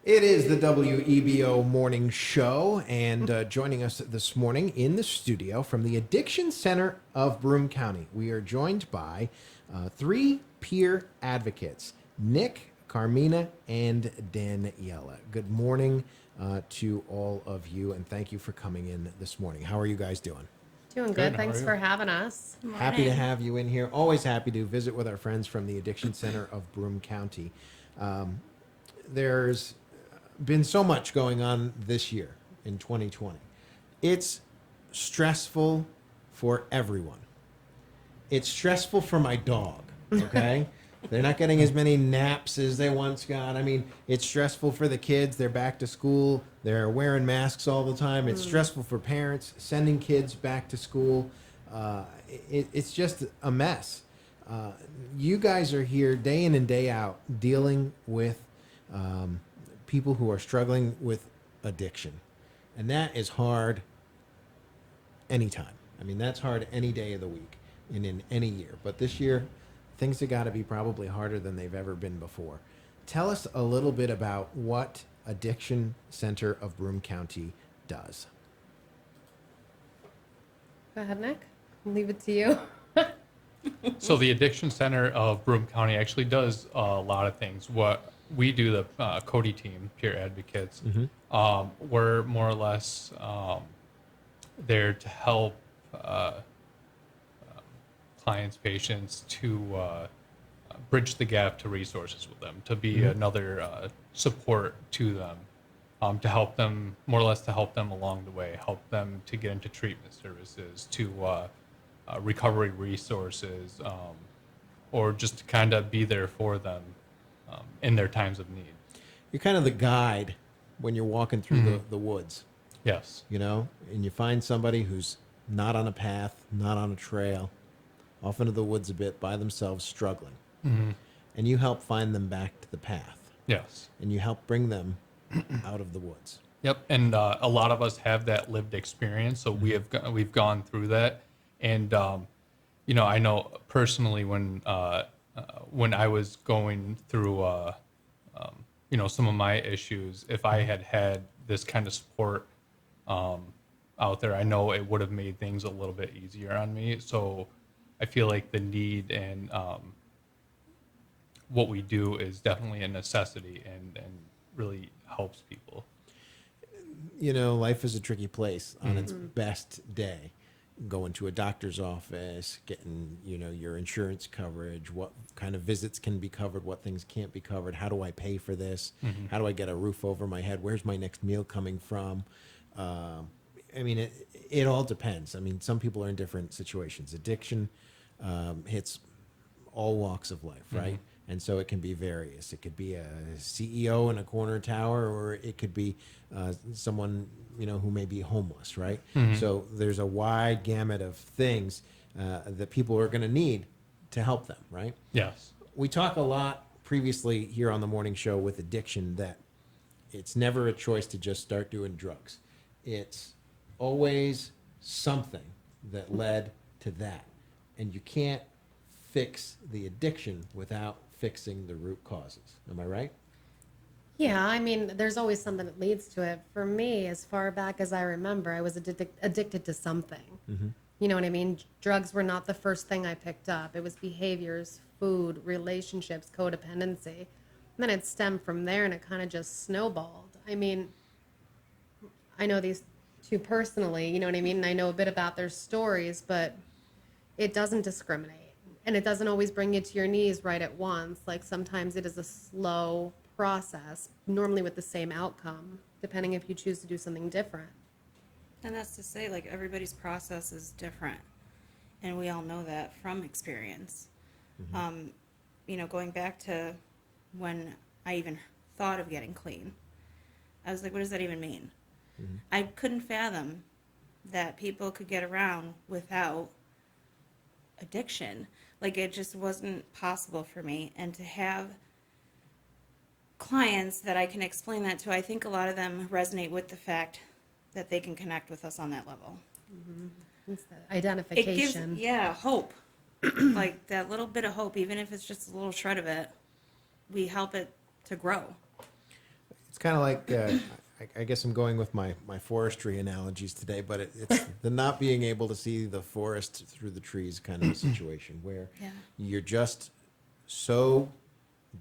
It is the WEBO morning show, and joining us this morning in the studio from the Addiction Center of Broome County, we are joined by three peer advocates, Nick, Carmina, and Daniela. Good morning to all of you, and thank you for coming in this morning. How are you guys doing? Doing good. Thanks for having us. Happy to have you in here. Always happy to visit with our friends from the Addiction Center of Broome County. There's been so much going on this year in 2020. It's stressful for everyone. It's stressful for my dog, okay? They're not getting as many naps as they once got. I mean, it's stressful for the kids. They're back to school. They're wearing masks all the time. It's stressful for parents, sending kids back to school. It's just a mess. You guys are here day in and day out dealing with people who are struggling with addiction. And that is hard anytime. I mean, that's hard any day of the week and in any year. But this year, things have got to be probably harder than they've ever been before. Tell us a little bit about what Addiction Center of Broome County does. Go ahead, Nick. I'll leave it to you. So the Addiction Center of Broome County actually does a lot of things. What we do, the Cody team, peer advocates, we're more or less there to help clients, patients to bridge the gap to resources with them, to be another support to them, to help them, more or less to help them along the way, help them to get into treatment services, to recovery resources, or just to kind of be there for them in their times of need. You're kind of the guide when you're walking through the woods, Yes. you know, and you find somebody who's not on a path, not on a trail, off into the woods a bit by themselves, struggling. And you help find them back to the path. Yes. And you help bring them out of the woods. Yep. And a lot of us have that lived experience, so we've gone through that. And you know, I know personally when I was going through you know, some of my issues, if I had this kind of support out there, I know it would have made things a little bit easier on me. So I feel like the need and what we do is definitely a necessity and really helps people. You know, life is a tricky place on its best day. Going to a doctor's office, getting, you know, your insurance coverage, what kind of visits can be covered, what things can't be covered, how do I pay for this, how do I get a roof over my head, where's my next meal coming from? I mean, it all depends. I mean, some people are in different situations. Addiction hits all walks of life, right? And so it can be various. It could be a CEO in a corner tower, or it could be someone, you know, who may be homeless, right? So there's a wide gamut of things that people are going to need to help them, right? Yes. We talk a lot previously here on the morning show with addiction that it's never a choice to just start doing drugs. It's always something that led to that. And you can't fix the addiction without fixing the root causes. Am I right? Yeah, I mean, there's always something that leads to it. For me, as far back as I remember, I was addicted to something. You know what I mean? Drugs were not the first thing I picked up. It was behaviors, food, relationships, codependency. And then it stemmed from there, and it kind of just snowballed. I mean, I know these two personally, you know what I mean? And I know a bit about their stories, but it doesn't discriminate. And it doesn't always bring you to your knees right at once. Like sometimes it is a slow process, normally with the same outcome, depending if you choose to do something different. And that's to say, like, everybody's process is different. And we all know that from experience. You know, going back to when I even thought of getting clean, I was like, what does that even mean? I couldn't fathom that people could get around without addiction. Like, it just wasn't possible for me. And to have clients that I can explain that to, I think a lot of them resonate with the fact that they can connect with us on that level. It's the identification. It gives, hope. Like that little bit of hope, even if it's just a little shred of it, we help it to grow. It's kind of like, I guess I'm going with my forestry analogies today, but it's the not being able to see the forest through the trees kind of a situation where Yeah. you're just so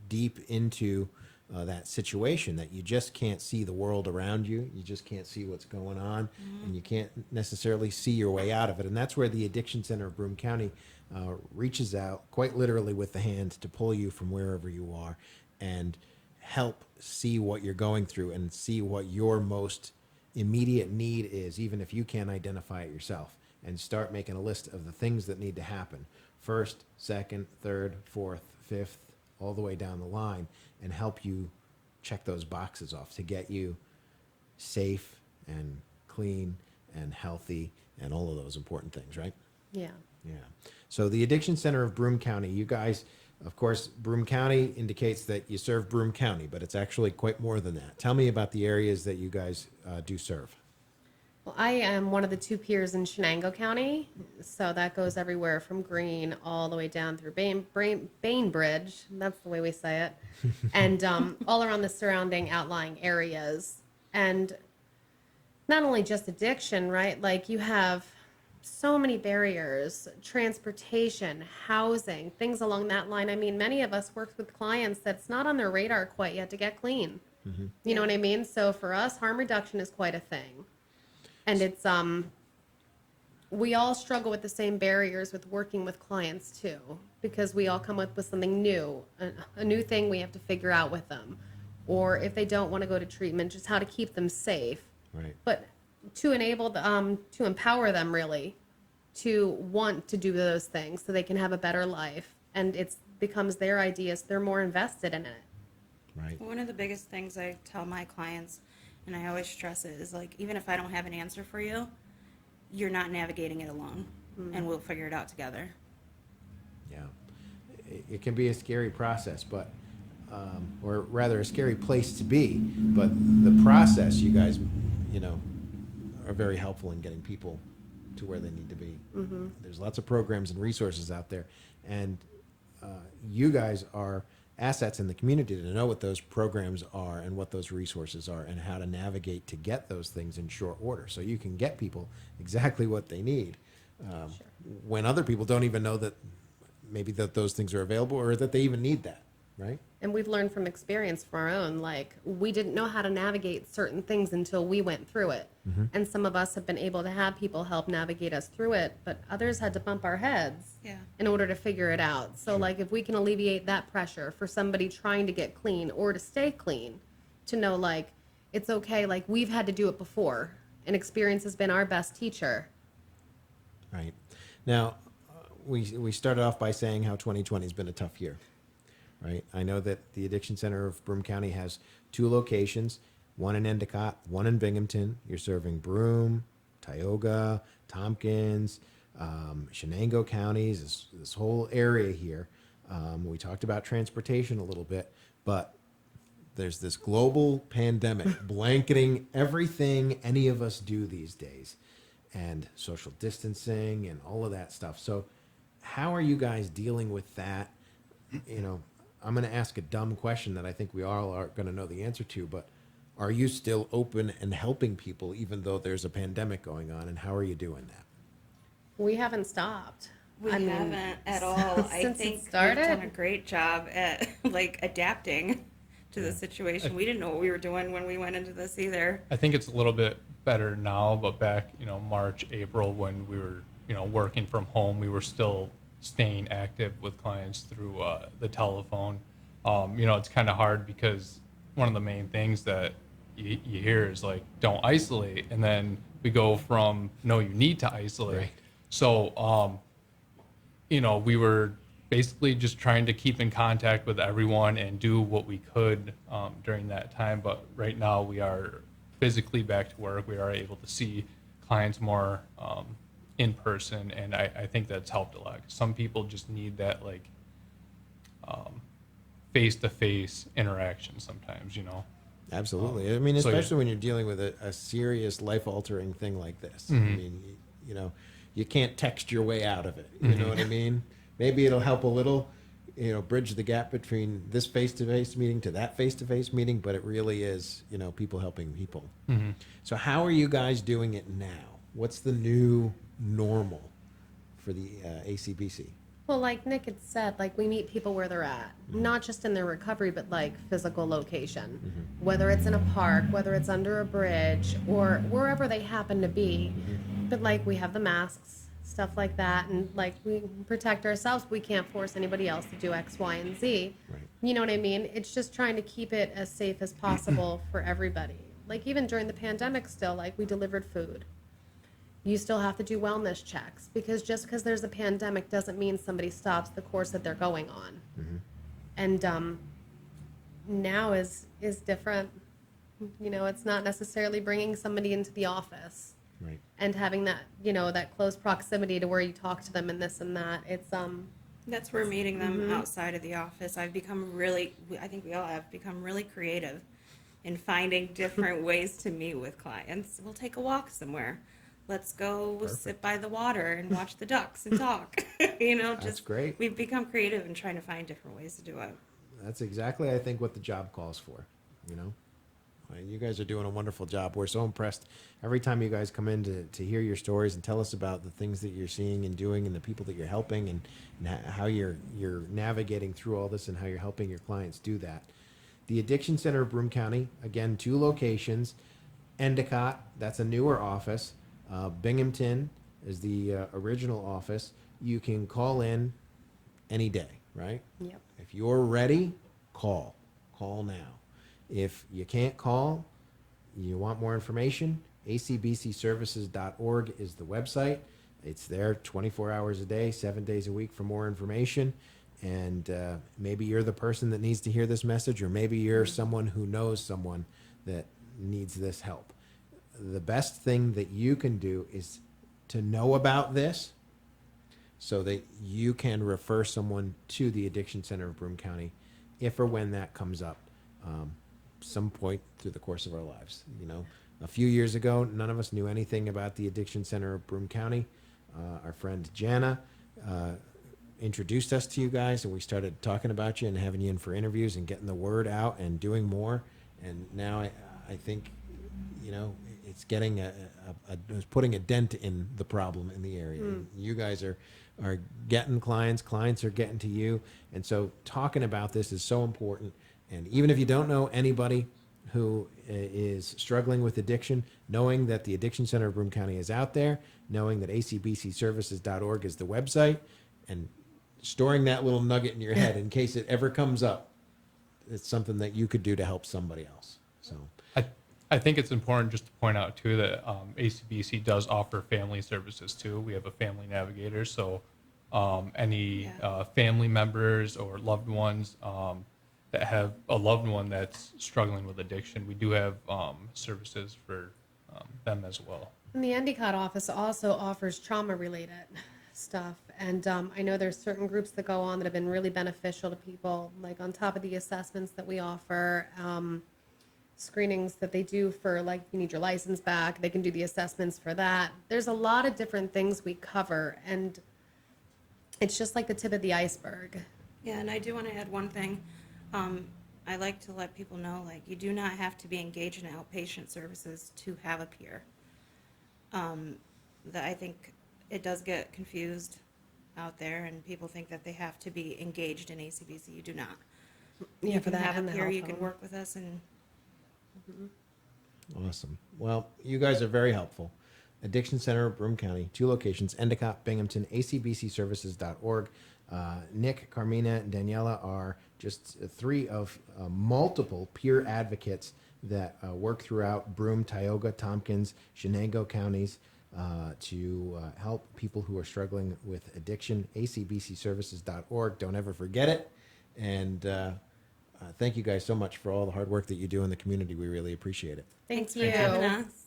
deep into that situation that you just can't see the world around you. You just can't see what's going on, and you can't necessarily see your way out of it. And that's where the Addiction Center of Broome County reaches out, quite literally with the hand, to pull you from wherever you are and help see what you're going through and see what your most immediate need is, even if you can't identify it yourself, and start making a list of the things that need to happen first, second, third, fourth, fifth, all the way down the line, and help you check those boxes off to get you safe and clean and healthy and all of those important things, right? Yeah. Yeah. So the Addiction Center of Broome County, you guys, of course, Broome County indicates that you serve Broome County, but it's actually quite more than that. Tell me about the areas that you guys do serve. Well, I am one of the 2 peers in Chenango County, so that goes everywhere from Green all the way down through Bainbridge. That's the way we say it, and all around the surrounding outlying areas. And not only just addiction, right? Like you have so many barriers: transportation, housing, things along that line. I mean, many of us work with clients that's not on their radar quite yet to get clean. You know what I mean? So for us, harm reduction is quite a thing. And it's, we all struggle with the same barriers with working with clients too, because we all come up with something new, a new thing we have to figure out with them. Or if they don't want to go to treatment, just how to keep them safe. Right. But to enable the, to empower them really to want to do those things so they can have a better life. And it's becomes their ideas. They're more invested in it. Right. One of the biggest things I tell my clients, and I always stress it, is like, even if I don't have an answer for you, you're not navigating it alone, and we'll figure it out together. Yeah. It can be a scary process, but, or rather a scary place to be, but the process, you guys, you know, are very helpful in getting people to where they need to be. There's lots of programs and resources out there, and you guys are assets in the community to know what those programs are and what those resources are and how to navigate to get those things in short order so you can get people exactly what they need when other people don't even know that maybe that those things are available or that they even need that, right? And we've learned from experience from our own, like we didn't know how to navigate certain things until we went through it. And some of us have been able to have people help navigate us through it, but others had to bump our heads in order to figure it out. So like if we can alleviate that pressure for somebody trying to get clean or to stay clean, to know like it's okay, like we've had to do it before and experience has been our best teacher. Right. Now, we started off by saying how 2020 has been a tough year. Right. I know that the Addiction Center of Broome County has 2 locations, one in Endicott, one in Binghamton. You're serving Broome, Tioga, Tompkins, Chenango counties, this whole area here. We talked about transportation a little bit, but there's this global pandemic blanketing everything any of us do these days, and social distancing and all of that stuff. So how are you guys dealing with that? You know, I'm going to ask a dumb question that I think we all are going to know the answer to, but are you still open and helping people even though there's a pandemic going on, and how are you doing that? We haven't stopped. We I mean, haven't at all. I since it think we've started? done a great job at like adapting to the situation. We didn't know what we were doing when we went into this either. I think it's a little bit better now, but back, March, April, when we were, working from home, we were still staying active with clients through the telephone. It's kind of hard because one of the main things that you hear is like, don't isolate. And then we go from, no, you need to isolate. Right. So, we were basically just trying to keep in contact with everyone and do what we could during that time. But right now we are physically back to work. We are able to see clients more in person, and I think that's helped a lot. Some people just need that face-to-face interaction sometimes, Absolutely. I mean, so, especially when you're dealing with a serious life-altering thing like this. I mean, you can't text your way out of it. You know what I mean? Maybe it'll help a little, bridge the gap between this face-to-face meeting to that face-to-face meeting, but it really is, people helping people. So how are you guys doing it now? What's the new normal for the ACBC? Well, like Nick had said, like we meet people where they're at, not just in their recovery, but like physical location, whether it's in a park, whether it's under a bridge, or wherever they happen to be. But like we have the masks, stuff like that, and like we protect ourselves. We can't force anybody else to do X, Y, and Z. Right. You know what I mean? It's just trying to keep it as safe as possible for everybody. Like even during the pandemic still, like we delivered food. You still have to do wellness checks because just because there's a pandemic doesn't mean somebody stops the course that they're going on. And now is different. It's not necessarily bringing somebody into the office Right. and having that, that close proximity to where you talk to them and this and that. It's That's where meeting them outside of the office. I think we all have become really creative in finding different ways to meet with clients. We'll take a walk somewhere. Let's go sit by the water and watch the ducks and talk. That's great. We've become creative in trying to find different ways to do it. That's exactly, I think, what the job calls for. You guys are doing a wonderful job. We're so impressed every time you guys come in to hear your stories and tell us about the things that you're seeing and doing and the people that you're helping and how you're navigating through all this and how you're helping your clients do that. The Addiction Center of Broome County, again, 2 locations. Endicott, that's a newer office. Binghamton is the original office. You can call in any day, right? Yep. If you're ready, call. Call now. If you can't call, you want more information, acbcservices.org is the website. It's there 24 hours a day, 7 days a week for more information. And maybe you're the person that needs to hear this message, or maybe you're someone who knows someone that needs this help. The best thing that you can do is to know about this so that you can refer someone to the Addiction Center of Broome County if or when that comes up some point through the course of our lives. A few years ago, none of us knew anything about the Addiction Center of Broome County. Our friend Jana introduced us to you guys, and we started talking about you and having you in for interviews and getting the word out and doing more. And now I think, it's getting it's putting a dent in the problem in the area. You guys are getting clients are getting to you. And so talking about this is so important. And even if you don't know anybody who is struggling with addiction, knowing that the Addiction Center of Broome County is out there, knowing that acbcservices.org is the website, and storing that little nugget in your head in case it ever comes up, it's something that you could do to help somebody else. So I think it's important just to point out too that ACBC does offer family services too. We have a family navigator, so any family members or loved ones that have a loved one that's struggling with addiction, we do have services for them as well. And the Endicott office also offers trauma-related stuff. And I know there's certain groups that go on that have been really beneficial to people, like on top of the assessments that we offer, screenings that they do for, like, you need your license back, they can do the assessments for that. There's a lot of different things we cover, and it's just like the tip of the iceberg. Yeah, and I do want to add one thing. I like to let people know, like, you do not have to be engaged in outpatient services to have a peer. That I think it does get confused out there, and people think that they have to be engaged in ACBC. You do not. Yeah, You for can that have and a the peer. health You can home. work with us, and awesome. Well, you guys are very helpful. Addiction Center of Broome County, 2 locations, Endicott, Binghamton, acbcservices.org. Nick, Carmina, and Daniela are just 3 of multiple peer advocates that work throughout Broome, Tioga, Tompkins, Chenango counties to help people who are struggling with addiction. acbcservices.org. Don't ever forget it. And thank you guys so much for all the hard work that you do in the community. We really appreciate it. Thank thanks you. for having us.